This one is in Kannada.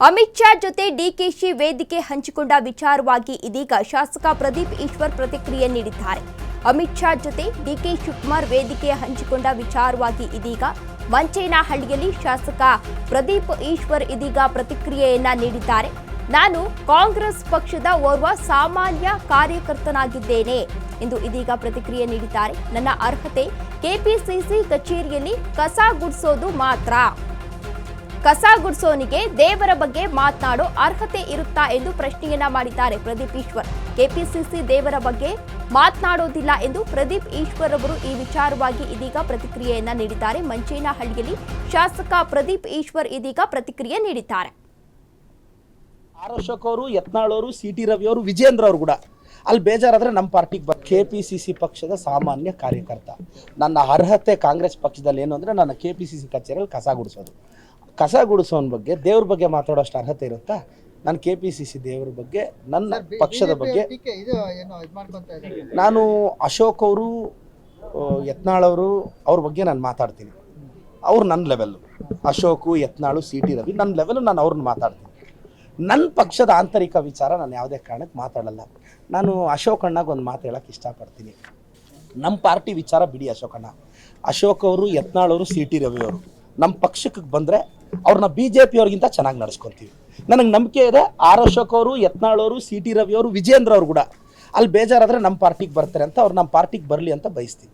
ಅಮಿತ್ ಶಾ ಜೊತೆ ಡಿಕೆಶಿ ವೇದಿಕೆ ಹಂಚಿಕೊಂಡ ವಿಚಾರವಾಗಿ ಇದೀಗ ಶಾಸಕ ಪ್ರದೀಪ್ ಈಶ್ವರ್ ಪ್ರತಿಕ್ರಿಯೆ ನೀಡಿದ್ದಾರೆ. ಅಮಿತ್ ಶಾ ಜೊತೆ ಡಿಕೆ ಶಿವಕುಮಾರ್ ವೇದಿಕೆ ಹಂಚಿಕೊಂಡ ವಿಚಾರವಾಗಿ ಇದೀಗ ಮಂಚೇನಹಳ್ಳಿಯಲ್ಲಿ ಶಾಸಕ ಪ್ರದೀಪ್ ಈಶ್ವರ್ ಇದೀಗ ಪ್ರತಿಕ್ರಿಯೆಯನ್ನ ನೀಡಿದ್ದಾರೆ. ನಾನು ಕಾಂಗ್ರೆಸ್ ಪಕ್ಷದ ಓರ್ವ ಸಾಮಾನ್ಯ ಕಾರ್ಯಕರ್ತನಾಗಿದ್ದೇನೆ ಎಂದು ಇದೀಗ ಪ್ರತಿಕ್ರಿಯೆ ನೀಡಿದ್ದಾರೆ. ನನ್ನ ಅರ್ಹತೆ ಕೆಪಿಸಿಸಿ ಕಚೇರಿಯಲ್ಲಿ ಕಸ ಗುಡಿಸೋದು ಮಾತ್ರ. ಕಸ ಗುಡಿಸೋನಿಗೆ ದೇವರ ಬಗ್ಗೆ ಮಾತನಾಡೋ ಅರ್ಹತೆ ಇರುತ್ತಾ ಎಂದು ಪ್ರಶ್ನೆಯನ್ನ ಮಾಡಿದ್ದಾರೆ ಪ್ರದೀಪ್ ಈಶ್ವರ್. ಕೆಪಿಸಿಸಿ ದೇವರ ಬಗ್ಗೆ ಮಾತನಾಡೋದಿಲ್ಲ ಎಂದು ಪ್ರದೀಪ್ ಈಶ್ವರ್ ಅವರು ಈ ವಿಚಾರವಾಗಿ ಇದೀಗ ಪ್ರತಿಕ್ರಿಯೆಯನ್ನ ನೀಡಿದ್ದಾರೆ. ಮಂಚೇನಹಳ್ಳಿಯಲ್ಲಿ ಶಾಸಕ ಪ್ರದೀಪ್ ಈಶ್ವರ್ ಇದೀಗ ಪ್ರತಿಕ್ರಿಯೆ ನೀಡಿದ್ದಾರೆ. ಅಶೋಕ್ ಅವರು, ಯತ್ನಾಳ್ ಅವರು, ಸಿಟಿ ರವಿ ಅವರು, ವಿಜೇಂದ್ರ ಅವರು ಕೂಡ ಅಲ್ಲಿ ಬೇಜಾರಾದ್ರೆ ನಮ್ಮ ಪಾರ್ಟಿಗೆ ಕೆಪಿಸಿಸಿ ಪಕ್ಷದ ಸಾಮಾನ್ಯ ಕಾರ್ಯಕರ್ತ. ನನ್ನ ಅರ್ಹತೆ ಕಾಂಗ್ರೆಸ್ ಪಕ್ಷದಲ್ಲಿ ಏನು ಅಂದರೆ ನನ್ನ ಕೆಪಿಸಿಸಿ ಕಚೇರಿಯಲ್ಲಿ ಕಸ ಗುಡಿಸೋದು. ಕಸ ಗುಡಿಸೋನ ಬಗ್ಗೆ ದೇವ್ರ ಬಗ್ಗೆ ಮಾತಾಡೋಷ್ಟು ಅರ್ಹತೆ ಇರುತ್ತಾ? ನಾನು ಕೆಪಿಸಿಸಿ ದೇವ್ರ ಬಗ್ಗೆ ನನ್ನ ಪಕ್ಷದ ಬಗ್ಗೆ ನಾನು ಅಶೋಕ್ ಅವರು, ಯತ್ನಾಳ್ ಅವರು ಅವ್ರ ಬಗ್ಗೆ ನಾನು ಮಾತಾಡ್ತೀನಿ. ಅವ್ರು ನನ್ನ ಲೆವೆಲ್ಲು. ಅಶೋಕು, ಯತ್ನಾಳು, ಸಿಟಿ ರವಿ ನನ್ನ ಲೆವೆಲ್ಲು. ನಾನು ಅವ್ರನ್ನ ಮಾತಾಡ್ತೀನಿ. ನನ್ನ ಪಕ್ಷದ ಆಂತರಿಕ ವಿಚಾರ ನಾನು ಯಾವುದೇ ಕಾರಣಕ್ಕೆ ಮಾತಾಡಲ್ಲ. ನಾನು ಅಶೋಕ್ ಅಣ್ಣಗೆ ಒಂದು ಮಾತು ಹೇಳೋಕ್ಕೆ ಇಷ್ಟಪಡ್ತೀನಿ. ನಮ್ಮ ಪಾರ್ಟಿ ವಿಚಾರ ಬಿಡಿ ಅಶೋಕ್ ಅಣ್ಣ. ಅಶೋಕ್ ಅವರು, ಯತ್ನಾಳ್ ಅವರು, ಸಿಟಿ ರವಿ ಅವರು ನಮ್ಮ ಪಕ್ಷಕ್ಕೆ ಬಂದರೆ ಅವ್ರನ್ನ BJP ಅವ್ರಿಗಿಂತ ಚೆನ್ನಾಗಿ ನಡೆಸ್ಕೊತೀವಿ. ನನಗೆ ನಂಬಿಕೆ ಇದೆ. ಅಶೋಕ್ ಅವರು, ಯತ್ನಾಳ್ ಅವರು, ಸಿಟಿ ರವಿ ಅವರು, ವಿಜೇಂದ್ರ ಅವರು ಕೂಡ ಅಲ್ಲಿ ಬೇಜಾರಾದರೆ ನಮ್ಮ ಪಾರ್ಟಿಗೆ ಬರ್ತಾರೆ ಅಂತ, ಅವ್ರು ನಮ್ಮ ಪಾರ್ಟಿಗೆ ಬರಲಿ ಅಂತ ಬಯಸ್ತೀವಿ.